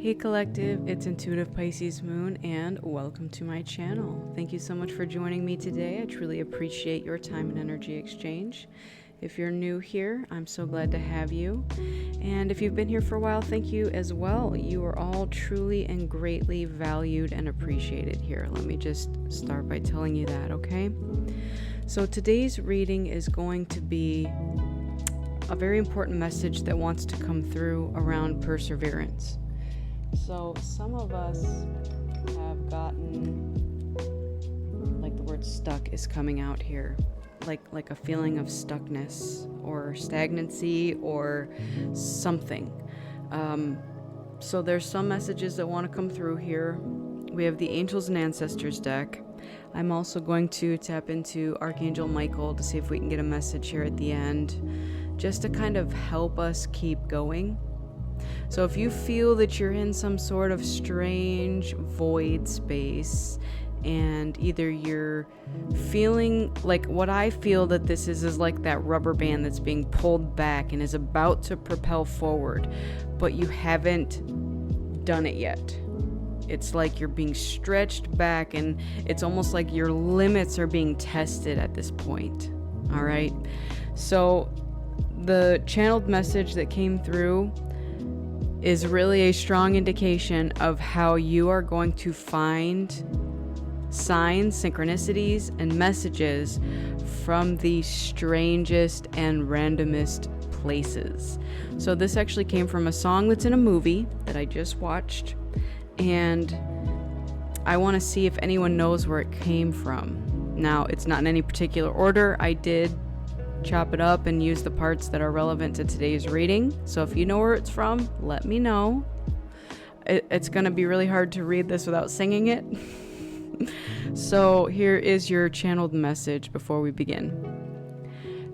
Hey Collective, it's Intuitive Pisces Moon and welcome to my channel. Thank you so much for joining me today. I truly appreciate your time and energy exchange. If you're new here, I'm so glad to have you. And if you've been here for a while, thank you as well. You are all truly and greatly valued and appreciated here. Let me just start by telling you that, okay? So today's reading is going to be a very important message that wants to come through around perseverance. So some of us have gotten, like the word stuck is coming out here, like a feeling of stuckness or stagnancy or something. So there's some messages that want to come through here. We have the Angels and Ancestors deck. I'm also going to tap into Archangel Michael to see if we can get a message here at the end, just to kind of help us keep going. So if you feel that you're in some sort of strange void space and either you're feeling like what I feel that this is like that rubber band that's being pulled back and is about to propel forward, but you haven't done it yet. It's like you're being stretched back and it's almost like your limits are being tested at this point. All right. So the channeled message that came through is really a strong indication of how you are going to find signs, synchronicities, and messages from the strangest and randomest places. So this actually came from a song that's in a movie that I just watched, and I want to see if anyone knows where it came from. Now, it's not in any particular order. I did chop it up and use the parts that are relevant to today's reading. So if you know where it's from, let me know. It's going to be really hard to read this without singing it. So here is your channeled message before we begin.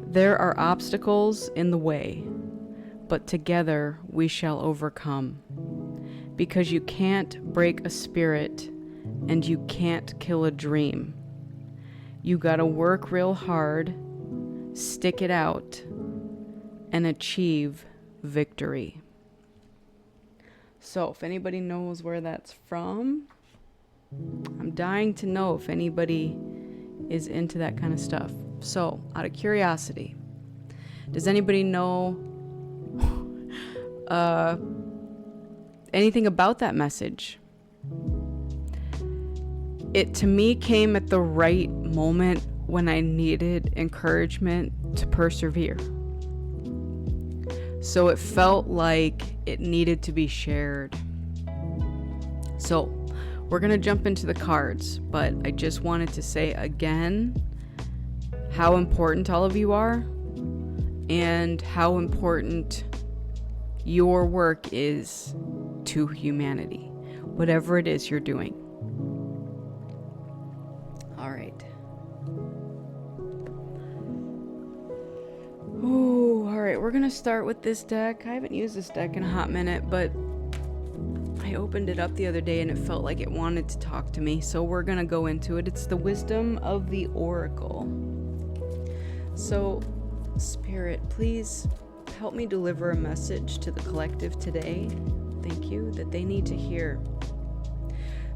There are obstacles in the way, but together we shall overcome. Because you can't break a spirit and you can't kill a dream. You gotta work real hard, stick it out, and achieve victory. So if anybody knows where that's from, I'm dying to know if anybody is into that kind of stuff. So out of curiosity, does anybody know anything about that message? It to me came at the right moment when I needed encouragement to persevere. So it felt like it needed to be shared. So we're going to jump into the cards, but I just wanted to say again how important all of you are and how important your work is to humanity, whatever it is you're doing. All right. Ooh, all right, we're gonna start with this deck. I haven't used this deck in a hot minute, but I opened it up the other day and it felt like it wanted to talk to me, so we're gonna go into it. It's the Wisdom of the Oracle. So, Spirit, please help me deliver a message to the collective today. Thank you, that they need to hear.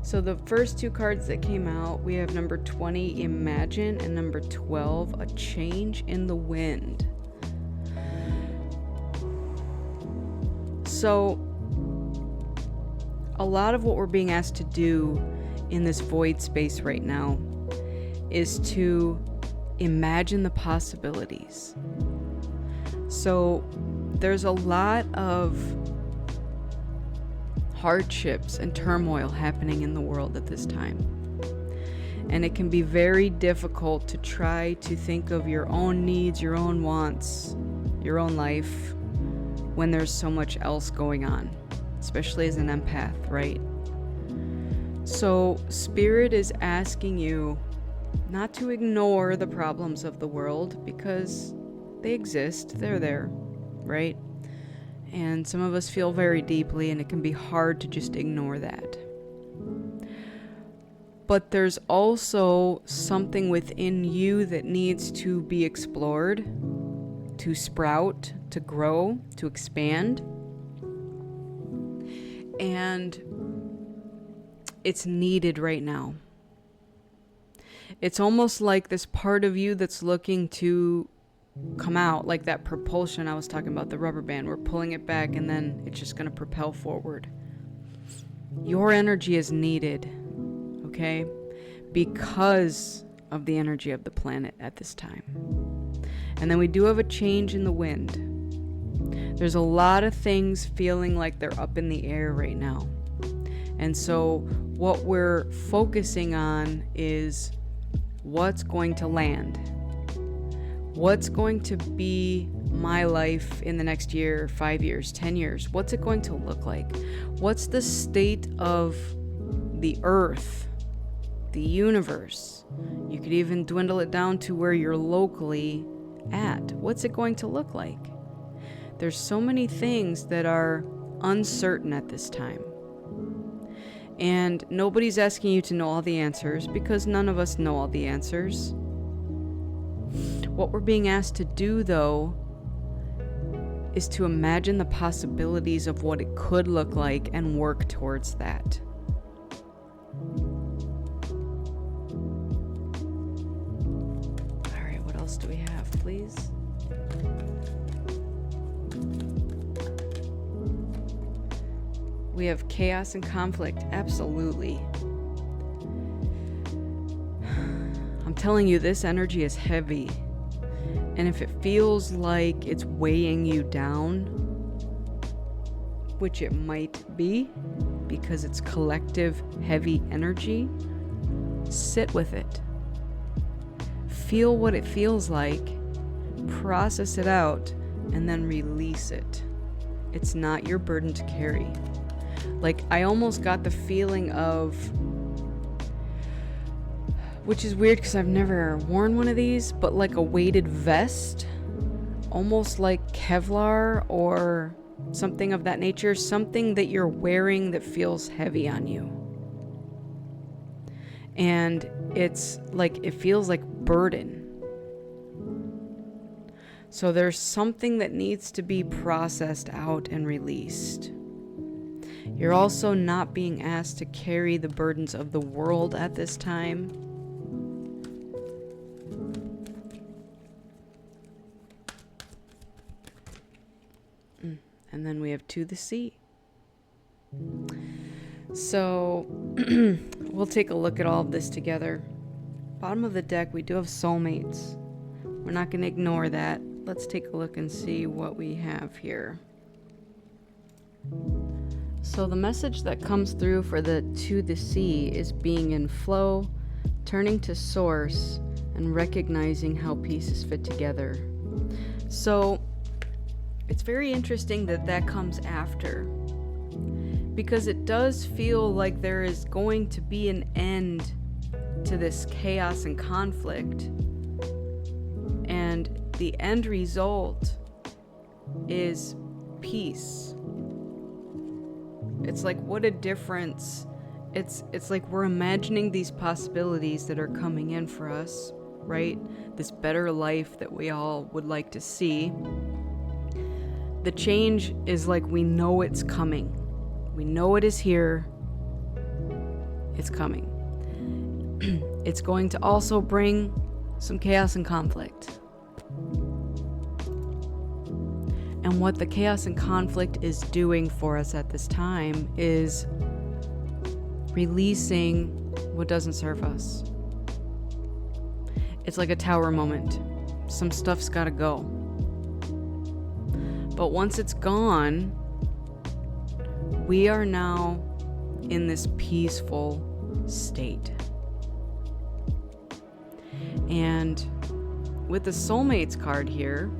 So the first two cards that came out, we have number 20, Imagine, and number 12, A Change in the Wind. So a lot of what we're being asked to do in this void space right now is to imagine the possibilities. So there's a lot of hardships and turmoil happening in the world at this time. And it can be very difficult to try to think of your own needs, your own wants, your own life when there's so much else going on, especially as an empath, right? So Spirit is asking you not to ignore the problems of the world because they exist, they're there, right? And some of us feel very deeply and it can be hard to just ignore that. But there's also something within you that needs to be explored, to sprout, to grow, to expand. And it's needed right now. It's almost like this part of you that's looking to come out, like that propulsion I was talking about, the rubber band. We're pulling it back and then it's just going to propel forward. Your energy is needed, okay? Because of the energy of the planet at this time. And then we do have a change in the wind. There's a lot of things feeling like they're up in the air right now. And so what we're focusing on is what's going to land. What's going to be my life in the next year, 5 years, 10 years? What's it going to look like? What's the state of the earth, the universe? You could even dwindle it down to where you're locally at. What's it going to look like? There's so many things that are uncertain at this time. And nobody's asking you to know all the answers, because none of us know all the answers. What we're being asked to do, though, is to imagine the possibilities of what it could look like and work towards that. All right, what else do we have, please? We have chaos and conflict. Absolutely. I'm telling you, this energy is heavy. And if it feels like it's weighing you down, which it might be, because it's collective heavy energy, sit with it. Feel what it feels like, process it out, and then release it. It's not your burden to carry. Like, I almost got the feeling of, which is weird because I've never worn one of these, but like a weighted vest, almost like Kevlar or something of that nature, something that you're wearing that feels heavy on you. And it's like, it feels like burden. So there's something that needs to be processed out and released. You're also not being asked to carry the burdens of the world at this time. And then we have to the sea. So we'll take a look at all of this together. Bottom of the deck, we do have soulmates. We're not going to ignore that. Let's take a look and see what we have here. So the message that comes through for the to the sea is being in flow, turning to source, and recognizing how pieces fit together. So it's very interesting that that comes after, because it does feel like there is going to be an end to this chaos and conflict, and the end result is peace. It's like, what a difference. It's like we're imagining these possibilities that are coming in for us, right? This better life that we all would like to see. The change is like, we know it's coming. We know it is here. It's coming. It's going to also bring some chaos and conflict. And what the chaos and conflict is doing for us at this time is releasing what doesn't serve us. It's like a tower moment. Some stuff's got to go. But once it's gone, we are now in this peaceful state. And with the Soulmates card here,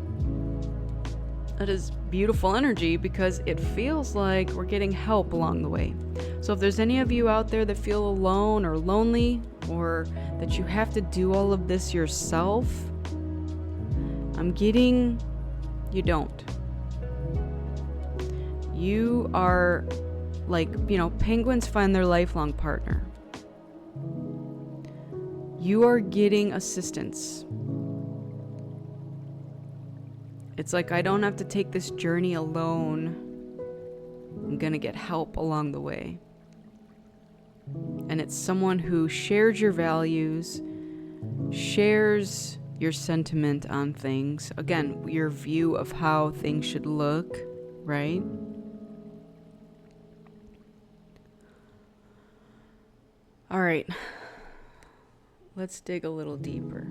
that is beautiful energy, because it feels like we're getting help along the way. So if there's any of you out there that feel alone or lonely, or that you have to do all of this yourself, I'm getting you don't. You are like, penguins find their lifelong partner. You are getting assistance. It's like, I don't have to take this journey alone. going to get help along the way. And it's someone who shares your values, shares your sentiment on things. Again, your view of how things should look, right? All right. Let's dig a little deeper.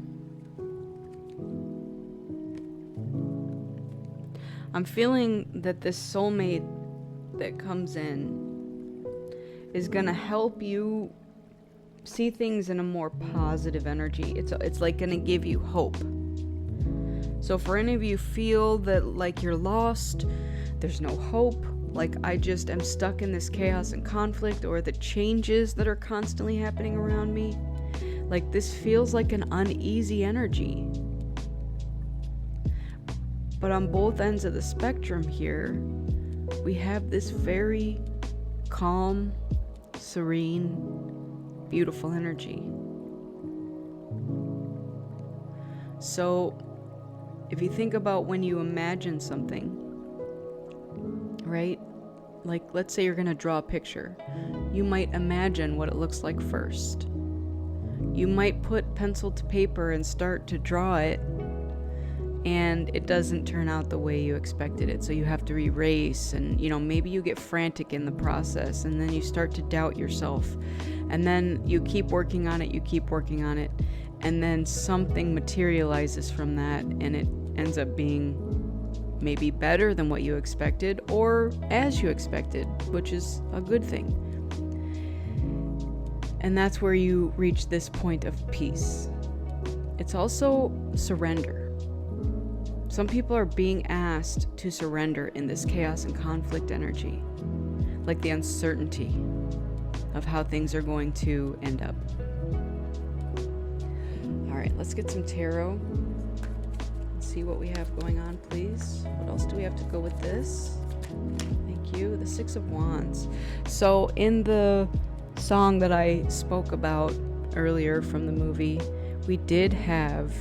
I'm feeling that this soulmate that comes in is going to help you see things in a more positive energy. It's like going to give you hope. So for any of you feel that like you're lost, there's no hope, like I just am stuck in this chaos and conflict, or the changes that are constantly happening around me, like this feels like an uneasy energy. But on both ends of the spectrum here, we have this very calm, serene, beautiful energy. So if you think about when you imagine something, right? Like let's say you're going to draw a picture. You might imagine what it looks like first. You might put pencil to paper and start to draw it, and it doesn't turn out the way you expected it. So you have to erase, and maybe you get frantic in the process, and then you start to doubt yourself. And then you keep working on it, and then something materializes from that, and it ends up being maybe better than what you expected, or as you expected, which is a good thing. And that's where you reach this point of peace. It's also surrender. Some people are being asked to surrender in this chaos and conflict energy, like the uncertainty of how things are going to end up. All right, let's get some tarot. Let's see what we have going on, please. What else do we have to go with this? Thank you. The Six of Wands. So in the song that I spoke about earlier from the movie, we did have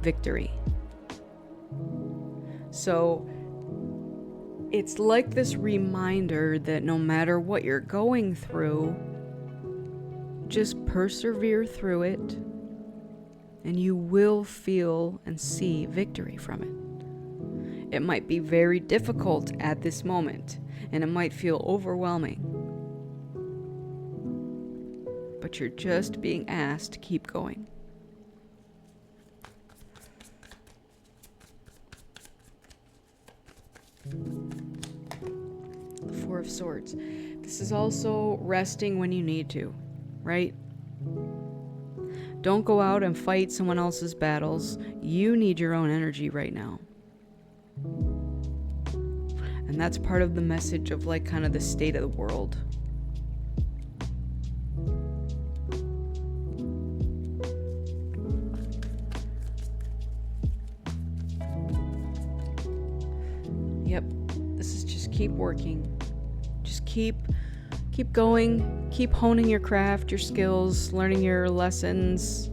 victory. So it's like this reminder that no matter what you're going through, just persevere through it, and you will feel and see victory from it. It might be very difficult at this moment, and it might feel overwhelming, but you're just being asked to keep going. The Four of Swords. This is also resting when you need to, right? Don't go out and fight someone else's battles. You need your own energy right now. And that's part of the message of like kind of the state of the world. Yep, this is just keep working. Just keep going, keep honing your craft, your skills, learning your lessons.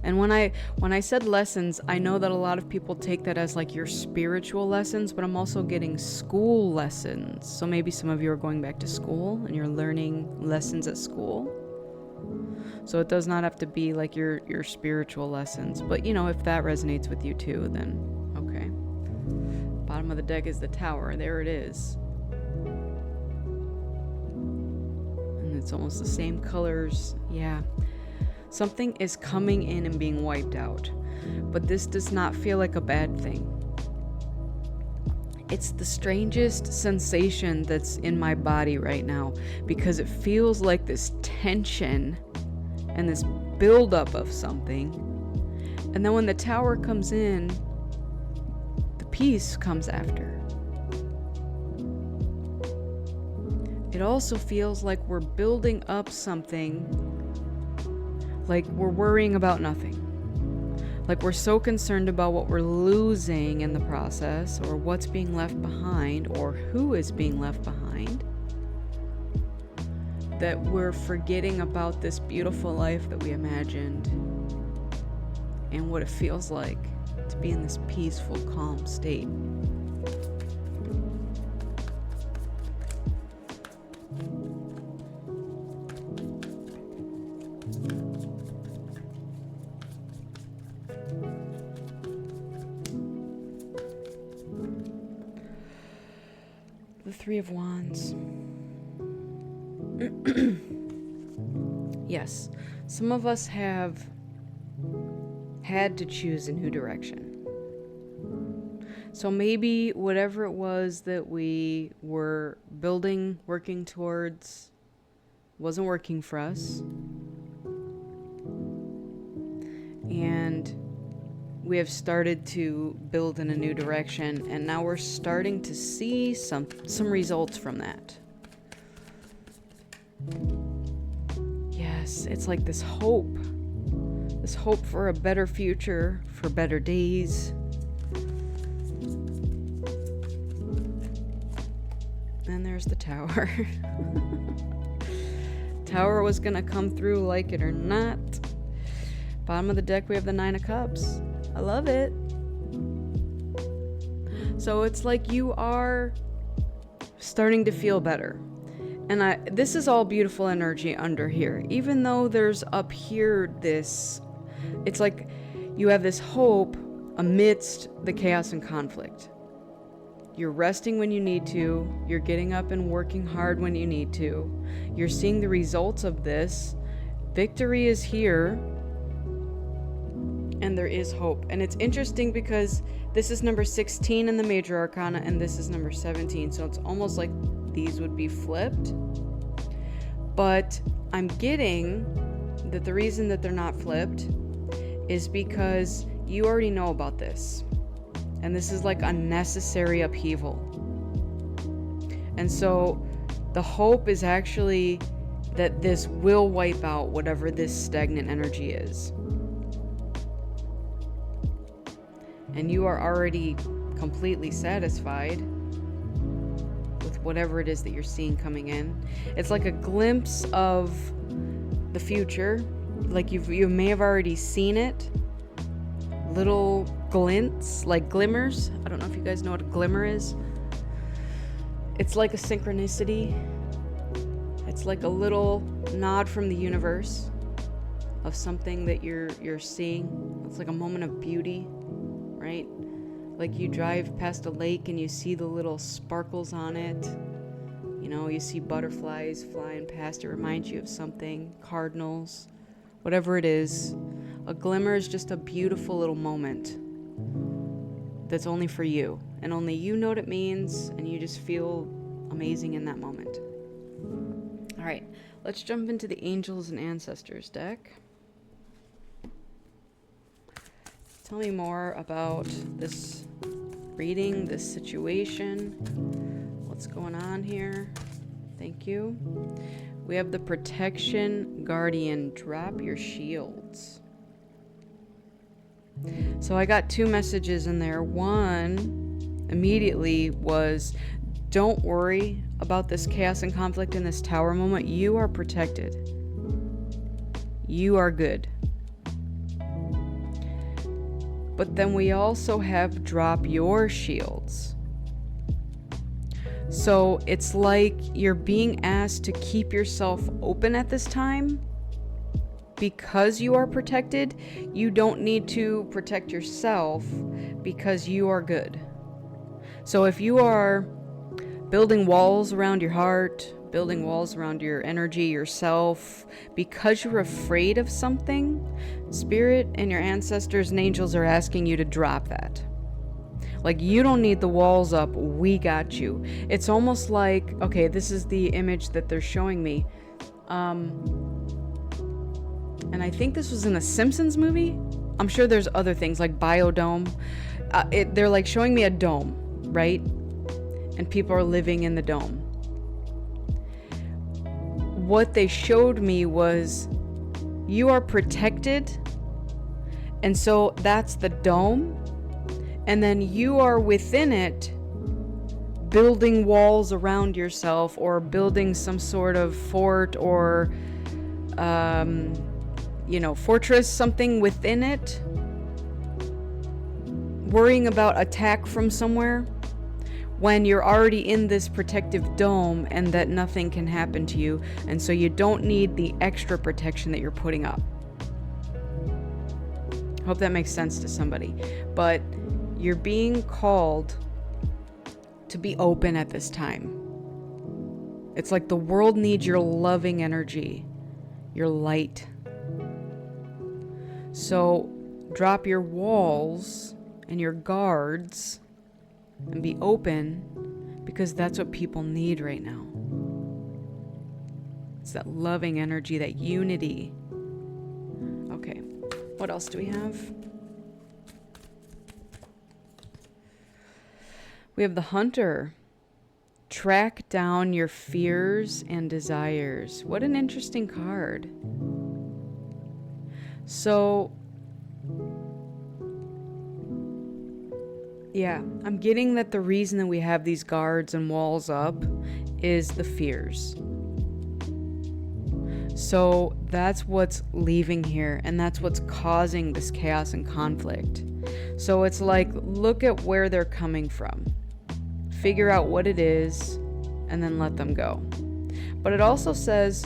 And when I said lessons, I know that a lot of people take that as like your spiritual lessons, but I'm also getting school lessons. So maybe some of you are going back to school and you're learning lessons at school. So it does not have to be like your spiritual lessons. But if that resonates with you too, then okay. Bottom of the deck is the Tower. There it is. And it's almost the same colors. Yeah. Something is coming in and being wiped out. But this does not feel like a bad thing. It's the strangest sensation that's in my body right now, because it feels like this tension and this buildup of something. And then when the Tower comes in, the peace comes after. It also feels like we're building up something, like we're worrying about nothing. Like we're so concerned about what we're losing in the process, or what's being left behind, or who is being left behind, that we're forgetting about this beautiful life that we imagined and what it feels like to be in this peaceful, calm state. Three of Wands. Yes, some of us have had to choose a new direction. So maybe whatever it was that we were building, working towards, wasn't working for us. And we have started to build in a new direction, and now we're starting to see some results from that. Yes, it's like this hope for a better future, for better days. And there's the Tower. Tower was gonna come through, like it or not. Bottom of the deck, we have the Nine of Cups. I love it. So it's like you are starting to feel better. And this is all beautiful energy under here. Even though there's up here it's like you have this hope amidst the chaos and conflict. You're resting when you need to. You're getting up and working hard when you need to. You're seeing the results of this. Victory is here. And there is hope. And it's interesting because this is number 16 in the major arcana and this is number 17. So it's almost like these would be flipped. But I'm getting that the reason that they're not flipped is because you already know about this. And this is like unnecessary upheaval. And so the hope is actually that this will wipe out whatever this stagnant energy is. And you are already completely satisfied with whatever it is that you're seeing coming in. It's like a glimpse of the future. Like you may have already seen it. Little glints, like glimmers. I don't know if you guys know what a glimmer is. It's like a synchronicity. It's like a little nod from the universe of something that you're seeing. It's like a moment of beauty. Right? Like you drive past a lake and you see the little sparkles on it. You know, you see butterflies flying past. It reminds you of something. Cardinals. Whatever it is. A glimmer is just a beautiful little moment that's only for you. And only you know what it means. And you just feel amazing in that moment. Alright. Let's jump into the Angels and Ancestors deck. Tell me more about this reading, this situation. What's going on here? Thank you. We have the Protection Guardian. Drop your shields. So I got two messages in there. One immediately was, don't worry about this chaos and conflict in this Tower moment. You are protected. You are good. But then we also have drop your shields. So it's like you're being asked to keep yourself open at this time because you are protected. You don't need to protect yourself because you are good. So if you are building walls around your heart, building walls around your energy, yourself, because you're afraid of something, Spirit and your ancestors and angels are asking you to drop that. Like, you don't need the walls up, we got you. It's almost like, okay, this is the image that they're showing me. And I think this was in a Simpsons movie. I'm sure there's other things like Biodome. They're like showing me a dome, right? And people are living in the dome. What they showed me was you are protected, and so that's the dome, and then you are within it building walls around yourself or building some sort of fort or fortress, something within it, worrying about attack from somewhere, when you're already in this protective dome and that nothing can happen to you, and so you don't need the extra protection that you're putting up. Hope that makes sense to somebody. But you're being called to be open at this time. It's like the world needs your loving energy, your light. So drop your walls and your guards and be open, because that's what people need right now. It's that loving energy, that unity. Okay, what else do we have? We have the Hunter. Track down your fears and desires. What an interesting card. So, yeah, I'm getting that the reason that we have these guards and walls up is the fears. So that's what's leaving here, and that's what's causing this chaos and conflict. So it's like, look at where they're coming from. Figure out what it is, and then let them go. But it also says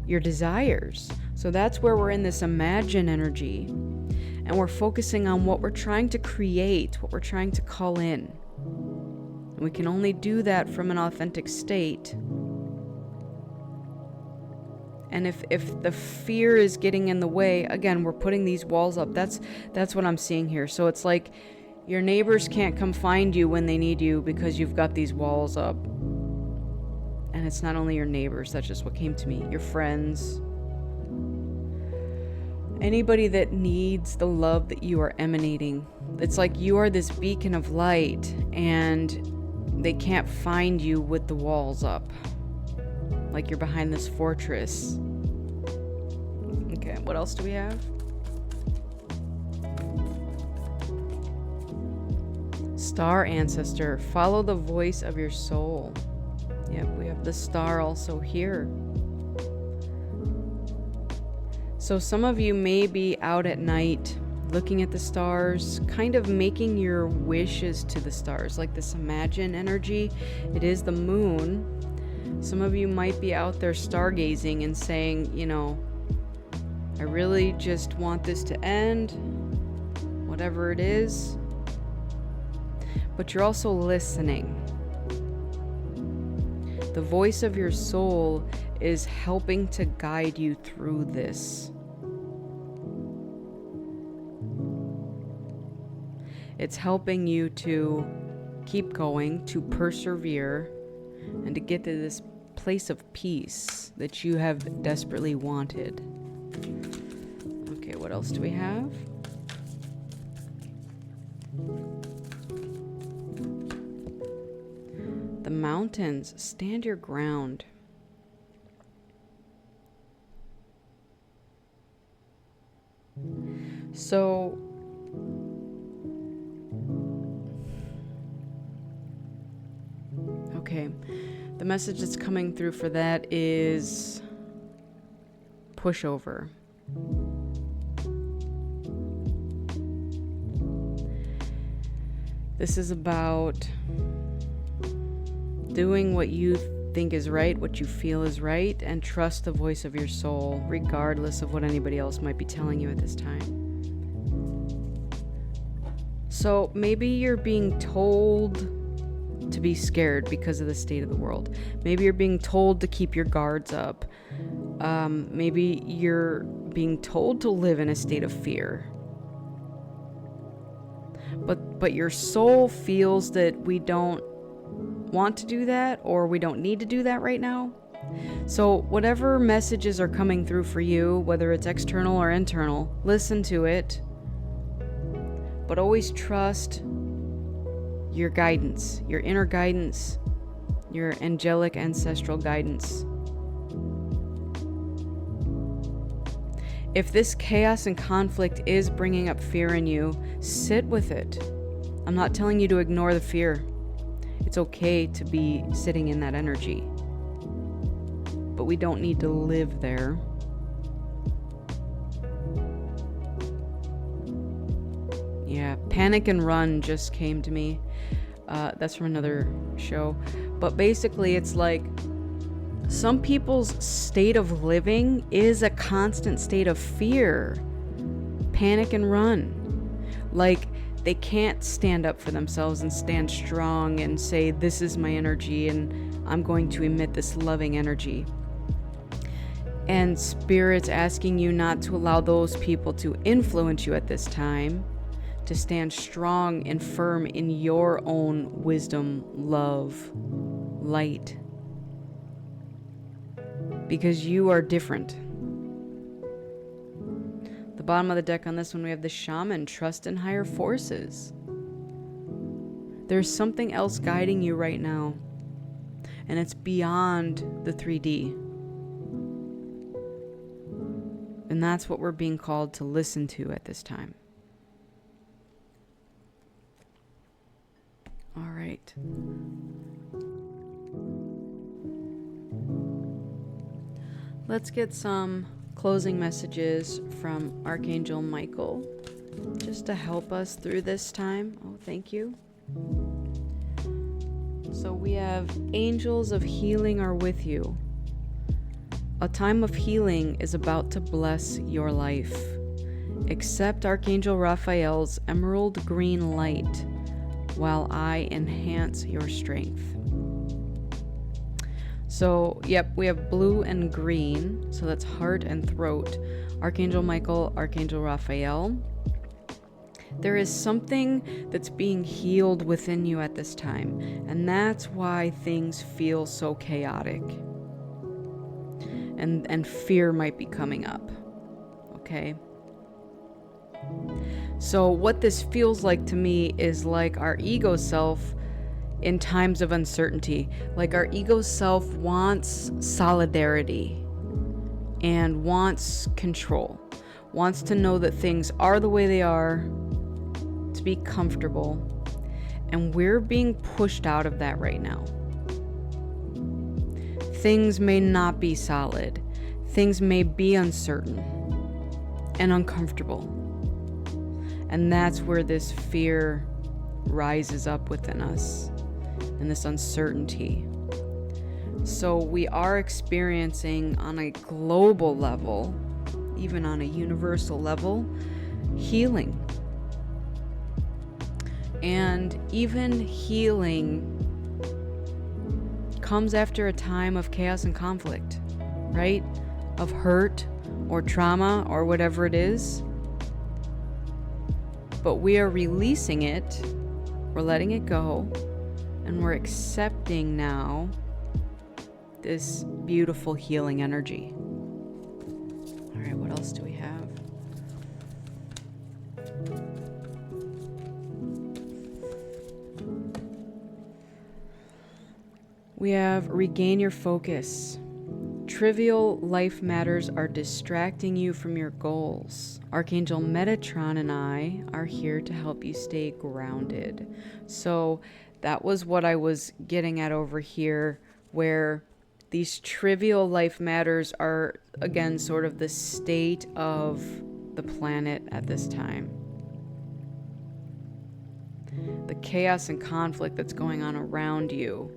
your desires. So that's where we're in this imagine energy, and we're focusing on what we're trying to create, what we're trying to call in. And we can only do that from an authentic state. And if the fear is getting in the way, again, we're putting these walls up. That's what I'm seeing here. So it's like your neighbors can't come find you when they need you because you've got these walls up. And it's not only your neighbors, that's just what came to me. Your friends. Anybody that needs the love that you are emanating. It's like you are this beacon of light, and they can't find you with the walls up. Like you're behind this fortress. Okay, what else do we have? Star Ancestor, follow the voice of your soul. Yep, we have the star also here. So some of you may be out at night looking at the stars, kind of making your wishes to the stars, like this imagine energy. It is the moon. Some of you might be out there stargazing and saying, you know, I really just want this to end, whatever it is. But you're also listening. The voice of your soul is helping to guide you through this. It's helping you to keep going, to persevere, and to get to this place of peace that you have desperately wanted. Okay, what else do we have? The mountains, stand your ground. So, okay, the message that's coming through for that is pushover. This is about doing what you think is right, what you feel is right, and trust the voice of your soul, regardless of what anybody else might be telling you at this time. So maybe you're being told to be scared because of the state of the world. Maybe you're being told to keep your guards up. Maybe you're being told to live in a state of fear. But your soul feels that we don't want to do that, or we don't need to do that right now. So whatever messages are coming through for you, whether it's external or internal, listen to it. But always trust your guidance, your inner guidance, your angelic ancestral guidance. If this chaos and conflict is bringing up fear in you, sit with it. I'm not telling you to ignore the fear. It's okay to be sitting in that energy. But we don't need to live there. Yeah, panic and run just came to me. That's from another show. But basically, it's like some people's state of living is a constant state of fear. Panic and run. Like, they can't stand up for themselves and stand strong and say, this is my energy and I'm going to emit this loving energy. And Spirit's asking you not to allow those people to influence you at this time, to stand strong and firm in your own wisdom, love, light. Because you are different. The bottom of the deck on this one, we have the Shaman, trust in higher forces. There's something else guiding you right now, and it's beyond the 3D. And that's what we're being called to listen to at this time. All right. Let's get some closing messages from Archangel Michael, just to help us through this time. Oh, thank you. So we have angels of healing are with you. A time of healing is about to bless your life. Accept Archangel Raphael's emerald green light while I enhance your strength. So, yep, we have blue and green, so that's heart and throat. Archangel Michael, Archangel Raphael. There is something that's being healed within you at this time, and that's why things feel so chaotic. And fear might be coming up, okay? So what this feels like to me is like our ego self in times of uncertainty. Like our ego self wants solidarity and wants control, wants to know that things are the way they are, to be comfortable, and we're being pushed out of that right now. Things may not be solid. Things may be uncertain and uncomfortable. And that's where this fear rises up within us and this uncertainty. So we are experiencing on a global level, even on a universal level, healing. And even healing comes after a time of chaos and conflict, right? Of hurt or trauma or whatever it is. But we are releasing it, we're letting it go, and we're accepting now this beautiful healing energy. All right, what else do we have? We have regain your focus. Trivial life matters are distracting you from your goals. Archangel Metatron and I are here to help you stay grounded. So that was what I was getting at over here, where these trivial life matters are, again, sort of the state of the planet at this time. The chaos and conflict that's going on around you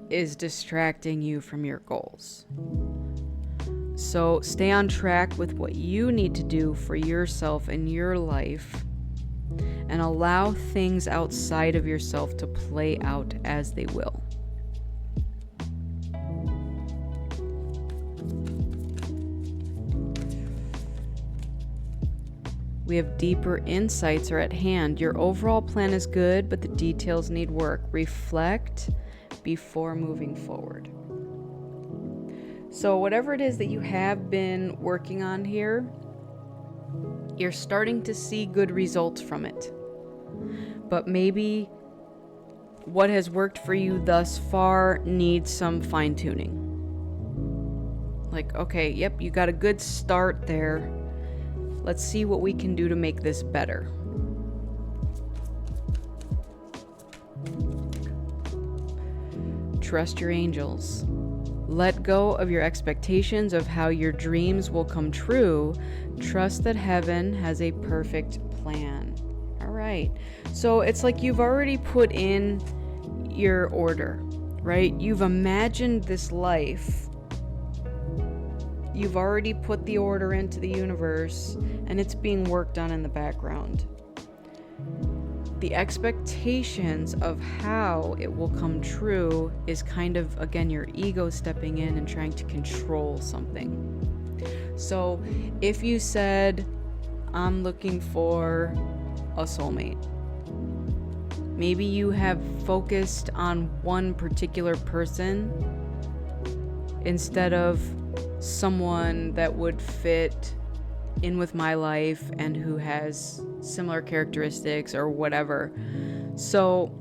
is distracting you from your goals. So stay on track with what you need to do for yourself and your life, and allow things outside of yourself to play out as they will. We have deeper insights are at hand. Your overall plan is good, but the details need work. Reflect before moving forward. So whatever it is that you have been working on here, you're starting to see good results from it. But maybe what has worked for you thus far needs some fine-tuning. Like, okay, yep, you got a good start there. Let's see what we can do to make this better. Trust your angels. Let go of your expectations of how your dreams will come true. Trust that heaven has a perfect plan. All right. So it's like you've already put in your order, right? You've imagined this life. You've already put the order into the universe, and it's being worked on in the background. the expectations of how it will come true is kind of, again, your ego stepping in and trying to control something. So if you said, I'm looking for a soulmate, maybe you have focused on one particular person instead of someone that would fit in with my life and who has similar characteristics or whatever. So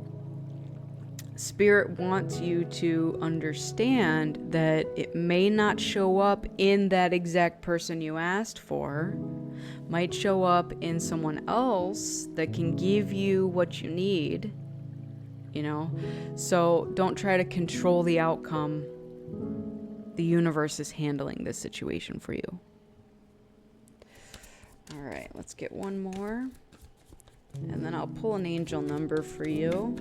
Spirit wants you to understand that it may not show up in that exact person you asked for, might show up in someone else that can give you what you need, you know? So don't try to control the outcome. The universe is handling this situation for you. All right, let's get one more. And then I'll pull an angel number for you.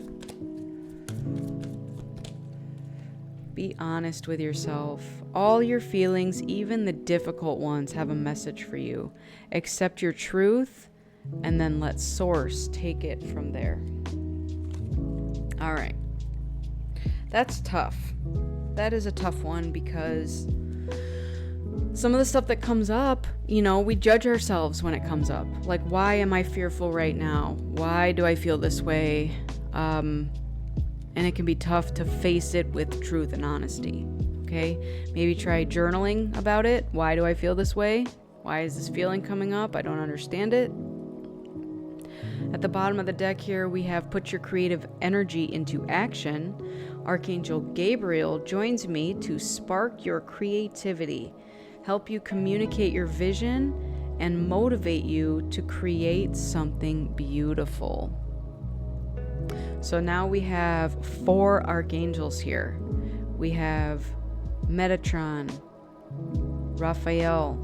Be honest with yourself. All your feelings, even the difficult ones, have a message for you. Accept your truth, and then let Source take it from there. All right. That's tough. That is a tough one because some of the stuff that comes up, you know, we judge ourselves when it comes up. Like, why am I fearful right now? Why do I feel this way? And it can be tough to face it with truth and honesty. Okay? Maybe try journaling about it. Why do I feel this way? Why is this feeling coming up? I don't understand it. At the bottom of the deck here, we have put your creative energy into action. Archangel Gabriel joins me to spark your creativity, help you communicate your vision, and motivate you to create something beautiful. So now we have 4 archangels here. We have Metatron, Raphael,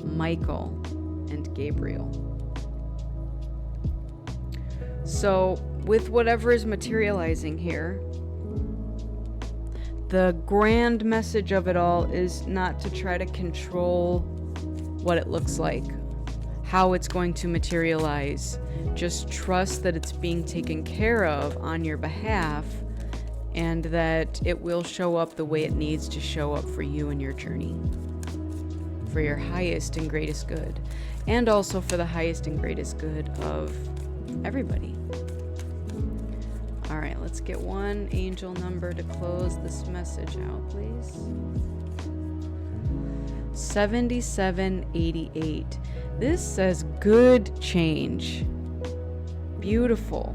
Michael, and Gabriel. So with whatever is materializing here, the grand message of it all is not to try to control what it looks like, how it's going to materialize. Just trust that it's being taken care of on your behalf and that it will show up the way it needs to show up for you and your journey, for your highest and greatest good, and also for the highest and greatest good of everybody. All right, let's get one angel number to close this message out, please. 7788. This says good change. Beautiful,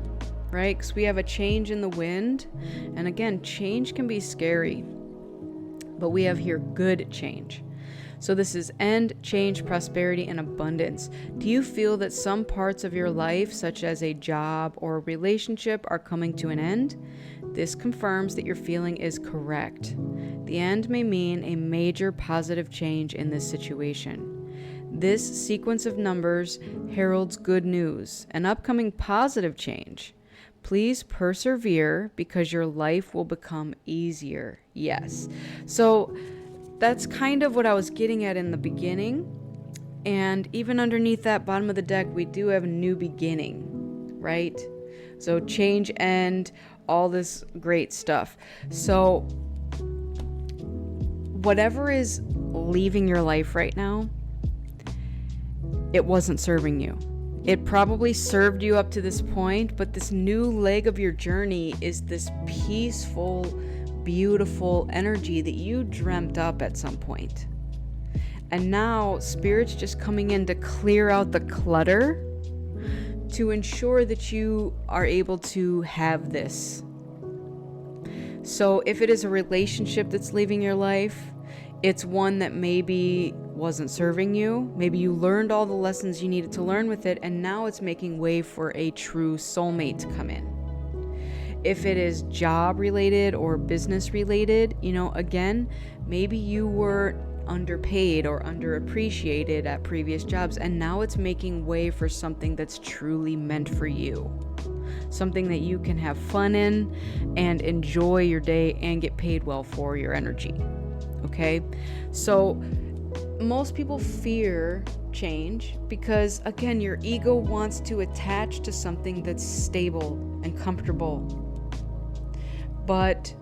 right? Because we have a change in the wind. And again, change can be scary. But we have here good change. So this is end, change, prosperity, and abundance. Do you feel that some parts of your life, such as a job or a relationship, are coming to an end? This confirms that your feeling is correct. The end may mean a major positive change in this situation. This sequence of numbers heralds good news, an upcoming positive change. Please persevere because your life will become easier. Yes. So that's kind of what I was getting at in the beginning. And even underneath that bottom of the deck, we do have a new beginning, right? So change, end, all this great stuff. So whatever is leaving your life right now, it wasn't serving you. It probably served you up to this point, but this new leg of your journey is this peaceful, beautiful energy that you dreamt up at some point. And now Spirit's just coming in to clear out the clutter to ensure that you are able to have this. So if it is a relationship that's leaving your life, it's one that maybe wasn't serving you. Maybe you learned all the lessons you needed to learn with it, and now it's making way for a true soulmate to come in. If it is job related or business related, again, maybe you were underpaid or underappreciated at previous jobs, and now it's making way for something that's truly meant for you. Something that you can have fun in and enjoy your day and get paid well for your energy. Okay? So most people fear change because, again, your ego wants to attach to something that's stable and comfortable. But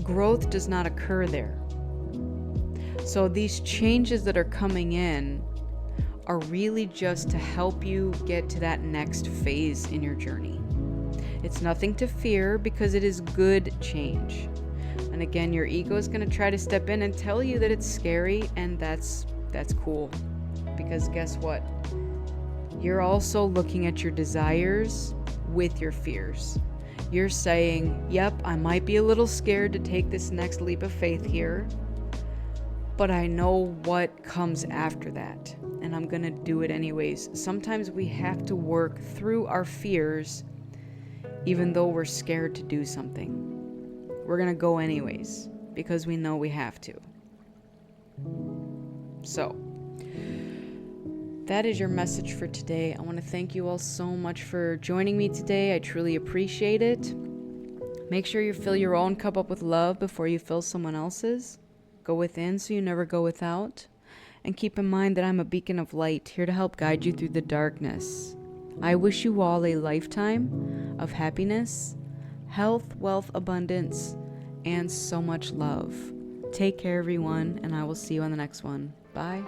growth does not occur there. So these changes that are coming in are really just to help you get to that next phase in your journey. It's nothing to fear because it is good change. And again, your ego is going to try to step in and tell you that it's scary, and that's cool. Because guess what? You're also looking at your desires with your fears. You're saying, yep, I might be a little scared to take this next leap of faith here, but I know what comes after that, and I'm going to do it anyways. Sometimes we have to work through our fears even though we're scared to do something. We're going to go anyways because we know we have to. So, that is your message for today. I want to thank you all so much for joining me today. I truly appreciate it. Make sure you fill your own cup up with love before you fill someone else's. Go within so you never go without. And keep in mind that I'm a beacon of light here to help guide you through the darkness. I wish you all a lifetime of happiness, health, wealth, abundance, and so much love. Take care, everyone, and I will see you on the next one. Bye.